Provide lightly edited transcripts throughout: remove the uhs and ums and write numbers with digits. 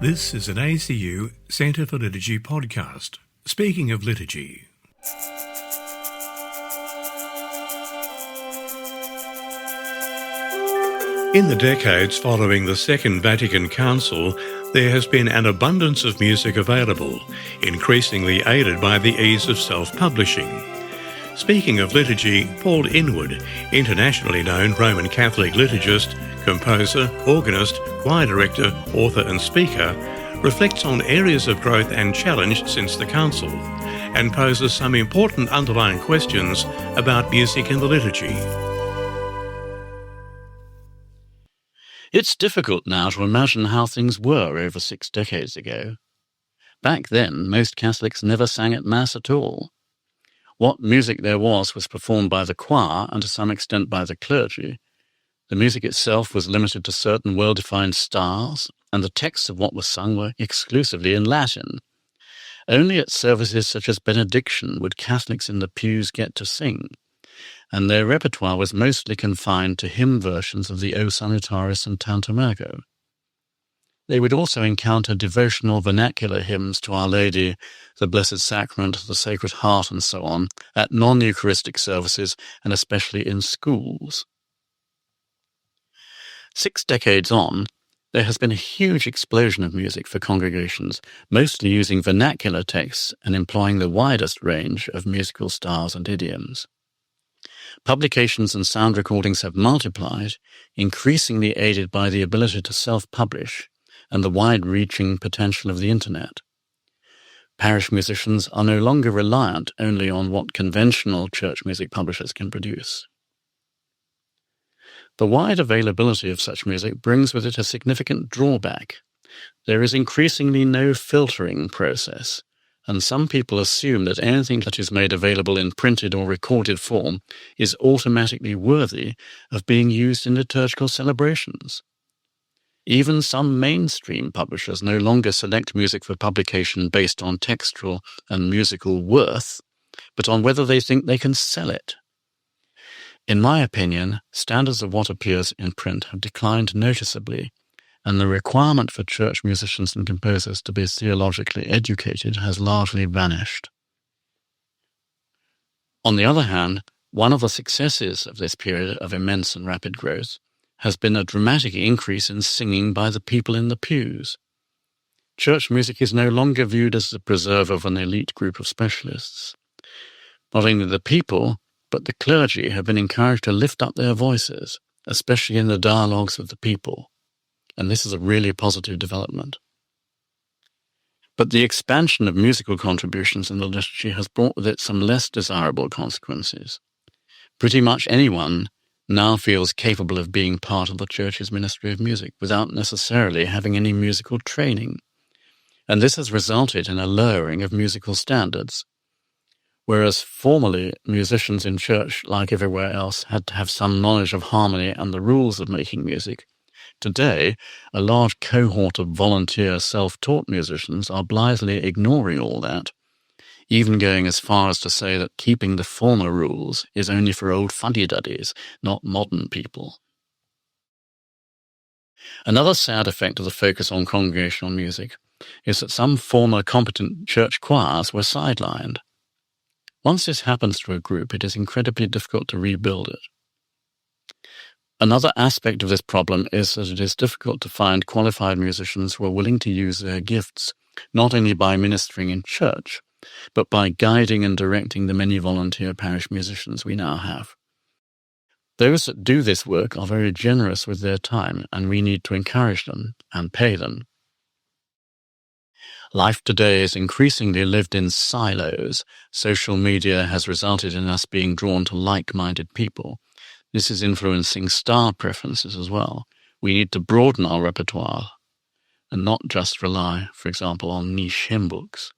This is an ACU Centre for Liturgy podcast. Speaking of liturgy. In the decades following the Second Vatican Council, there has been an abundance of music available, increasingly aided by the ease of self-publishing. Speaking of liturgy, Paul Inwood, internationally known Roman Catholic liturgist, composer, organist, choir director, author and speaker, reflects on areas of growth and challenge since the Council, and poses some important underlying questions about music in the liturgy. It's difficult now to imagine how things were over 6 decades ago. Back then, most Catholics never sang at Mass at all. What music there was performed by the choir and to some extent by the clergy. The music itself was limited to certain well-defined styles, and the texts of what was sung were exclusively in Latin. Only at services such as benediction would Catholics in the pews get to sing, and their repertoire was mostly confined to hymn versions of the O Salutaris and Tantum Ergo. They would also encounter devotional vernacular hymns to Our Lady, the Blessed Sacrament, the Sacred Heart, and so on, at non-Eucharistic services and especially in schools. 6 decades on, there has been a huge explosion of music for congregations, mostly using vernacular texts and employing the widest range of musical styles and idioms. Publications and sound recordings have multiplied, increasingly aided by the ability to self-publish and the wide-reaching potential of the Internet. Parish musicians are no longer reliant only on what conventional church music publishers can produce. The wide availability of such music brings with it a significant drawback. There is increasingly no filtering process, and some people assume that anything that is made available in printed or recorded form is automatically worthy of being used in liturgical celebrations. Even some mainstream publishers no longer select music for publication based on textual and musical worth, but on whether they think they can sell it. In my opinion, standards of what appears in print have declined noticeably, and the requirement for church musicians and composers to be theologically educated has largely vanished. On the other hand, one of the successes of this period of immense and rapid growth has been a dramatic increase in singing by the people in the pews. Church music is no longer viewed as the preserve of an elite group of specialists. Not only the people, but the clergy have been encouraged to lift up their voices, especially in the dialogues with the people, and this is a really positive development. But the expansion of musical contributions in the liturgy has brought with it some less desirable consequences. Pretty much anyone now feels capable of being part of the Church's ministry of music without necessarily having any musical training, and this has resulted in a lowering of musical standards. Whereas formerly musicians in church, like everywhere else, had to have some knowledge of harmony and the rules of making music, today a large cohort of volunteer self-taught musicians are blithely ignoring all that, even going as far as to say that keeping the former rules is only for old fuddy-duddies, not modern people. Another sad effect of the focus on congregational music is that some former competent church choirs were sidelined. Once this happens to a group, it is incredibly difficult to rebuild it. Another aspect of this problem is that it is difficult to find qualified musicians who are willing to use their gifts, not only by ministering in church, but by guiding and directing the many volunteer parish musicians we now have. Those that do this work are very generous with their time, and we need to encourage them and pay them. Life today is increasingly lived in silos. Social media has resulted in us being drawn to like-minded people. This is influencing style preferences as well. We need to broaden our repertoire and not just rely, for example, on niche hymn books.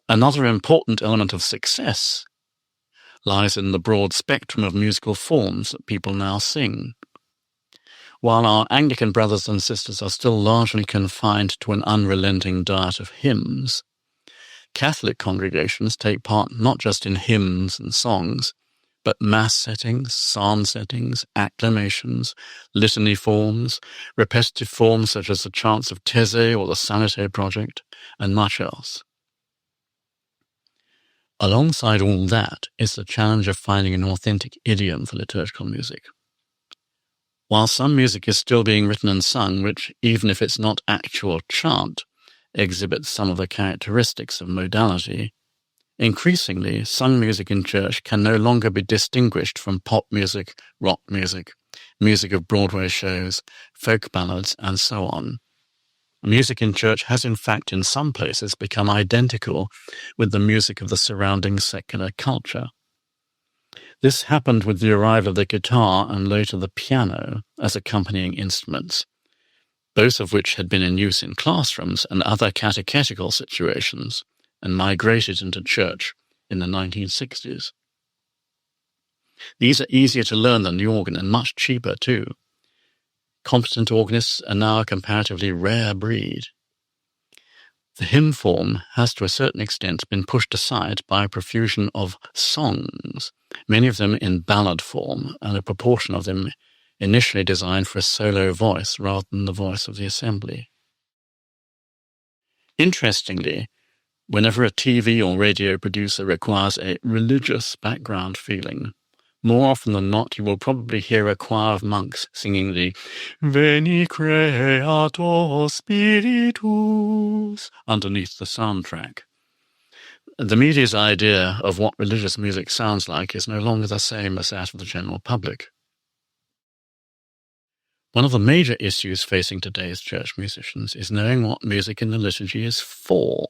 Another important element of success lies in the broad spectrum of musical forms that people now sing. While our Anglican brothers and sisters are still largely confined to an unrelenting diet of hymns, Catholic congregations take part not just in hymns and songs, but Mass settings, psalm settings, acclamations, litany forms, repetitive forms such as the chants of Taizé or the Salite project, and much else. Alongside all that is the challenge of finding an authentic idiom for liturgical music. While some music is still being written and sung, which, even if it's not actual chant, exhibits some of the characteristics of modality, increasingly, sung music in church can no longer be distinguished from pop music, rock music, music of Broadway shows, folk ballads, and so on. Music in church has in fact in some places become identical with the music of the surrounding secular culture. This happened with the arrival of the guitar and later the piano as accompanying instruments, both of which had been in use in classrooms and other catechetical situations and migrated into church in the 1960s. These are easier to learn than the organ and much cheaper too. Competent organists are now a comparatively rare breed. The hymn form has to a certain extent been pushed aside by a profusion of songs, many of them in ballad form, and a proportion of them initially designed for a solo voice rather than the voice of the assembly. Interestingly, whenever a TV or radio producer requires a religious background feeling, more often than not you will probably hear a choir of monks singing the Veni Creator Spiritus underneath the soundtrack. The media's idea of what religious music sounds like is no longer the same as that of the general public. One of the major issues facing today's church musicians is knowing what music in the liturgy is for.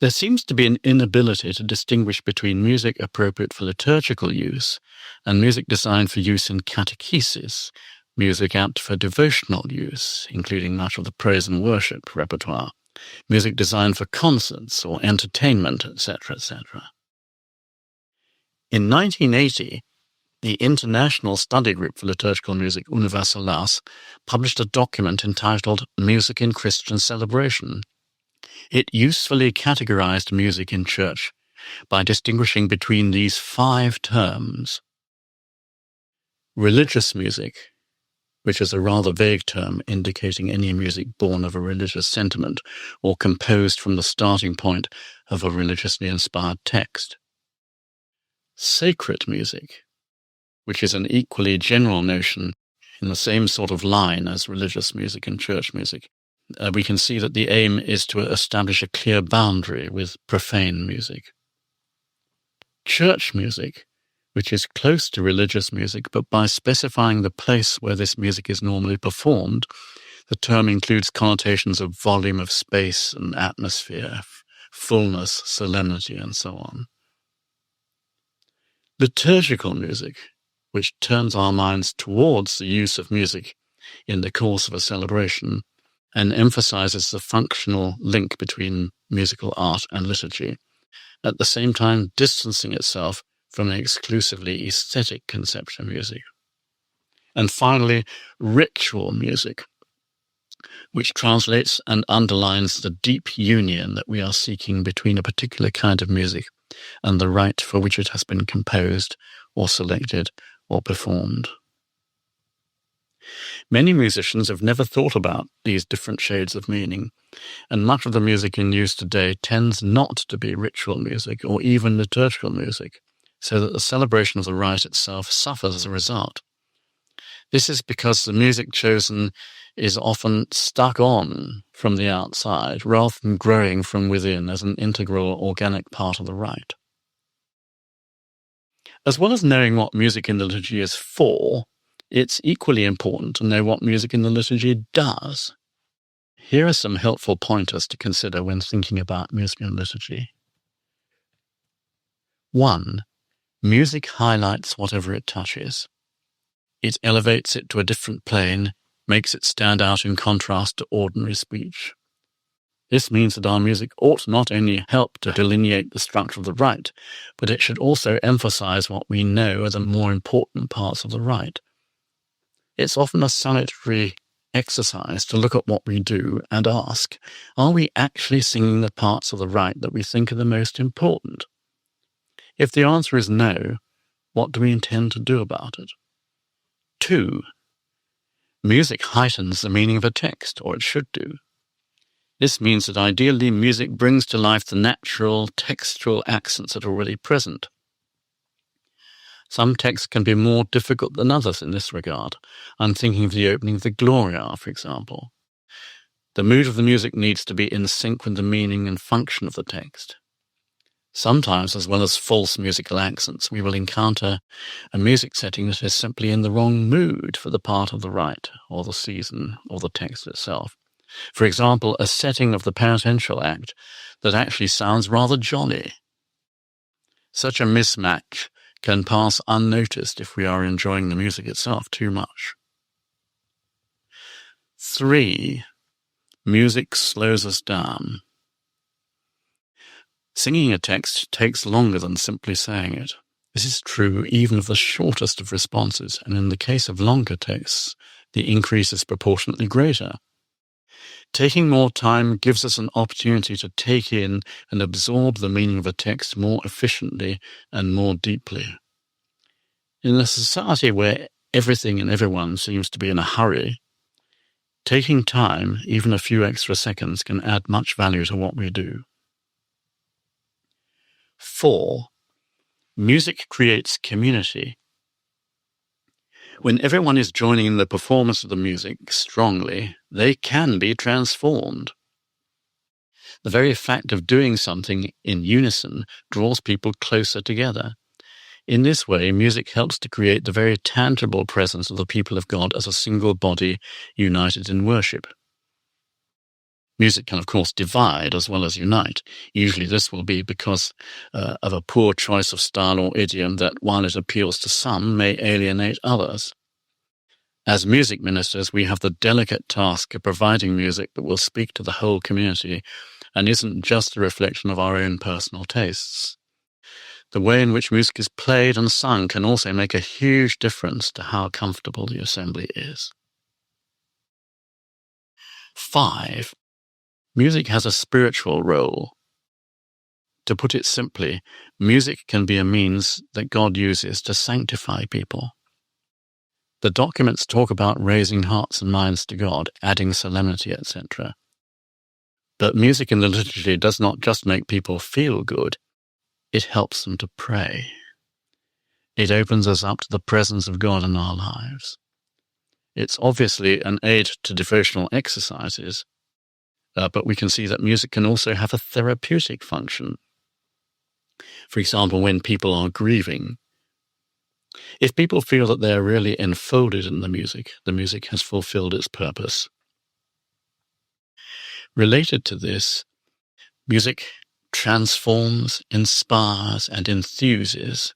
There seems to be an inability to distinguish between music appropriate for liturgical use and music designed for use in catechesis, music apt for devotional use, including much of the praise and worship repertoire, music designed for concerts or entertainment, etc., etc. In 1980, the International Study Group for Liturgical Music, Universa Laus, published a document entitled Music in Christian Celebration. It usefully categorized music in church by distinguishing between these 5 terms. Religious music, which is a rather vague term indicating any music born of a religious sentiment or composed from the starting point of a religiously inspired text. Sacred music, which is an equally general notion in the same sort of line as religious music and church music. We can see that the aim is to establish a clear boundary with profane music. Church music, which is close to religious music, but by specifying the place where this music is normally performed, the term includes connotations of volume of space and atmosphere, fullness, solemnity, and so on. Liturgical music, which turns our minds towards the use of music in the course of a celebration, and emphasizes the functional link between musical art and liturgy, at the same time distancing itself from an exclusively aesthetic conception of music. And finally, ritual music, which translates and underlines the deep union that we are seeking between a particular kind of music and the rite for which it has been composed or selected or performed. Many musicians have never thought about these different shades of meaning, and much of the music in use today tends not to be ritual music or even liturgical music, so that the celebration of the rite itself suffers as a result. This is because the music chosen is often stuck on from the outside rather than growing from within as an integral organic part of the rite. As well as knowing what music in the liturgy is for, it's equally important to know what music in the liturgy does. Here are some helpful pointers to consider when thinking about music in liturgy. 1. Music highlights whatever it touches. It elevates it to a different plane, makes it stand out in contrast to ordinary speech. This means that our music ought not only help to delineate the structure of the rite, but it should also emphasize what we know are the more important parts of the rite. It's often a salutary exercise to look at what we do and ask, are we actually singing the parts of the rite that we think are the most important? If the answer is no, What do we intend to do about it? 2. Music heightens the meaning of a text, or it should do. This means that ideally music brings to life the natural textual accents that are already present. Some texts can be more difficult than others in this regard. I'm thinking of the opening of the Gloria, for example. The mood of the music needs to be in sync with the meaning and function of the text. Sometimes, as well as false musical accents, we will encounter a music setting that is simply in the wrong mood for the part of the rite, or the season, or the text itself. For example, a setting of the penitential act that actually sounds rather jolly. Such a mismatch can pass unnoticed if we are enjoying the music itself too much. 3. Music slows us down. Singing a text takes longer than simply saying it. This is true even of the shortest of responses, and in the case of longer texts, the increase is proportionately greater. Taking more time gives us an opportunity to take in and absorb the meaning of a text more efficiently and more deeply. In a society where everything and everyone seems to be in a hurry, taking time, even a few extra seconds, can add much value to what we do. 4. Music creates community. When everyone is joining in the performance of the music strongly, they can be transformed. The very fact of doing something in unison draws people closer together. In this way, music helps to create the very tangible presence of the people of God as a single body united in worship. Music can, of course, divide as well as unite. Usually this will be because of a poor choice of style or idiom that, while it appeals to some, may alienate others. As music ministers, we have the delicate task of providing music that will speak to the whole community and isn't just a reflection of our own personal tastes. The way in which music is played and sung can also make a huge difference to how comfortable the assembly is. 5. Music has a spiritual role. To put it simply, music can be a means that God uses to sanctify people. The documents talk about raising hearts and minds to God, adding solemnity, etc. But music in the liturgy does not just make people feel good, it helps them to pray. It opens us up to the presence of God in our lives. It's obviously an aid to devotional exercises, but we can see that music can also have a therapeutic function. For example, when people are grieving, if people feel that they are really enfolded in the music has fulfilled its purpose. Related to this, music transforms, inspires, and enthuses.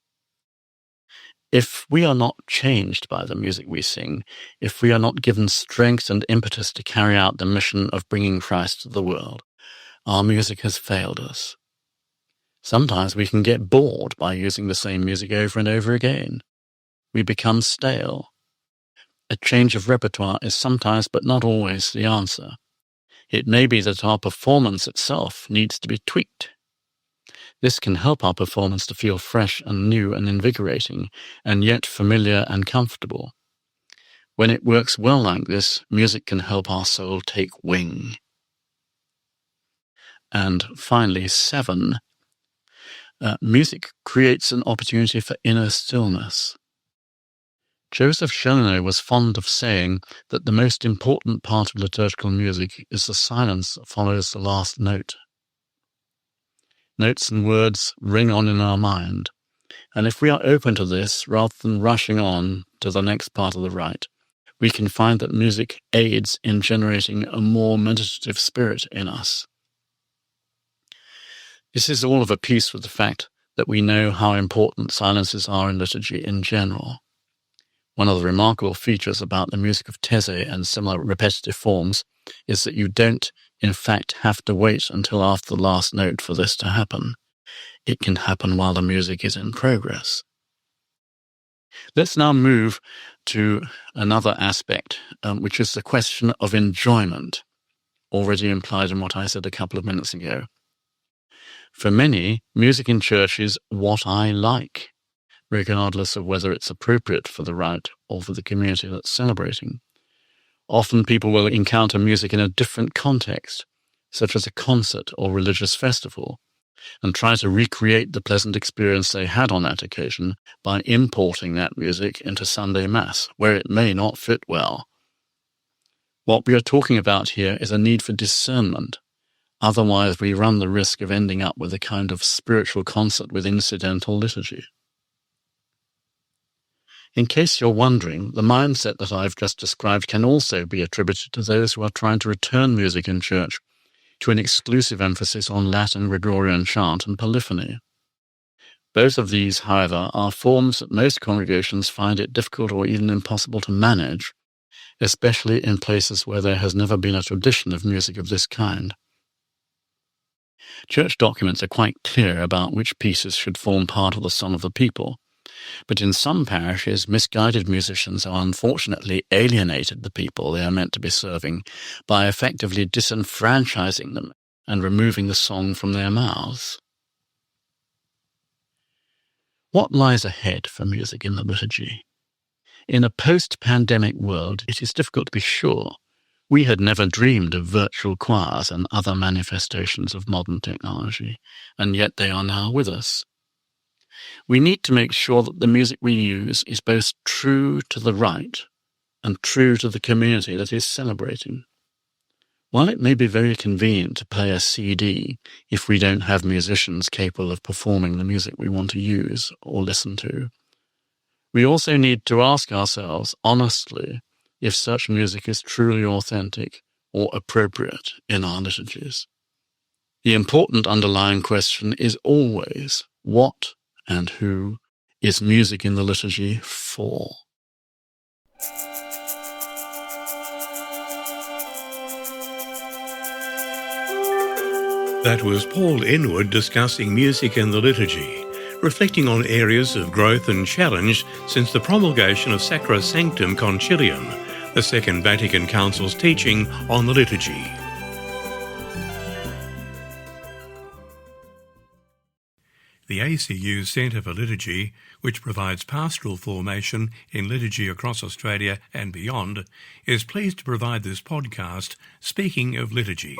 If we are not changed by the music we sing, if we are not given strength and impetus to carry out the mission of bringing Christ to the world, our music has failed us. Sometimes we can get bored by using the same music over and over again. We become stale. A change of repertoire is sometimes, but not always, the answer. It may be that our performance itself needs to be tweaked. This can help our performance to feel fresh and new and invigorating, and yet familiar and comfortable. When it works well like this, music can help our soul take wing. And finally, 7, music creates an opportunity for inner stillness. Joseph Chélenot was fond of saying that the most important part of liturgical music is the silence that follows the last note. Notes and words ring on in our mind, and if we are open to this rather than rushing on to the next part of the rite, we can find that music aids in generating a more meditative spirit in us. This is all of a piece with the fact that we know how important silences are in liturgy in general. One of the remarkable features about the music of Taizé and similar repetitive forms is that you don't, in fact, have to wait until after the last note for this to happen. It can happen while the music is in progress. Let's now move to another aspect, which is the question of enjoyment, already implied in what I said a couple of minutes ago. For many, music in church is what I like. regardless of whether it's appropriate for the rite or for the community that's celebrating. Often people will encounter music in a different context, such as a concert or religious festival, and try to recreate the pleasant experience they had on that occasion by importing that music into Sunday Mass, where it may not fit well. What we are talking about here is a need for discernment. Otherwise, we run the risk of ending up with a kind of spiritual concert with incidental liturgy. In case you're wondering, the mindset that I've just described can also be attributed to those who are trying to return music in church to an exclusive emphasis on Latin, Gregorian chant, and polyphony. Both of these, however, are forms that most congregations find it difficult or even impossible to manage, especially in places where there has never been a tradition of music of this kind. Church documents are quite clear about which pieces should form part of the song of the people, but in some parishes, misguided musicians have unfortunately alienated the people they are meant to be serving by effectively disenfranchising them and removing the song from their mouths. What lies ahead for music in the liturgy? In a post-pandemic world, it is difficult to be sure. We had never dreamed of virtual choirs and other manifestations of modern technology, and yet they are now with us. We need to make sure that the music we use is both true to the rite and true to the community that is celebrating. While it may be very convenient to play a CD if we don't have musicians capable of performing the music we want to use or listen to, we also need to ask ourselves honestly if such music is truly authentic or appropriate in our liturgies. The important underlying question is always what and who is music in the liturgy for? That was Paul Inwood discussing music in the liturgy, reflecting on areas of growth and challenge since the promulgation of Sacrosanctum Concilium, the Second Vatican Council's teaching on the liturgy. The ACU Centre for Liturgy, which provides pastoral formation in liturgy across Australia and beyond, is pleased to provide this podcast, Speaking of Liturgy.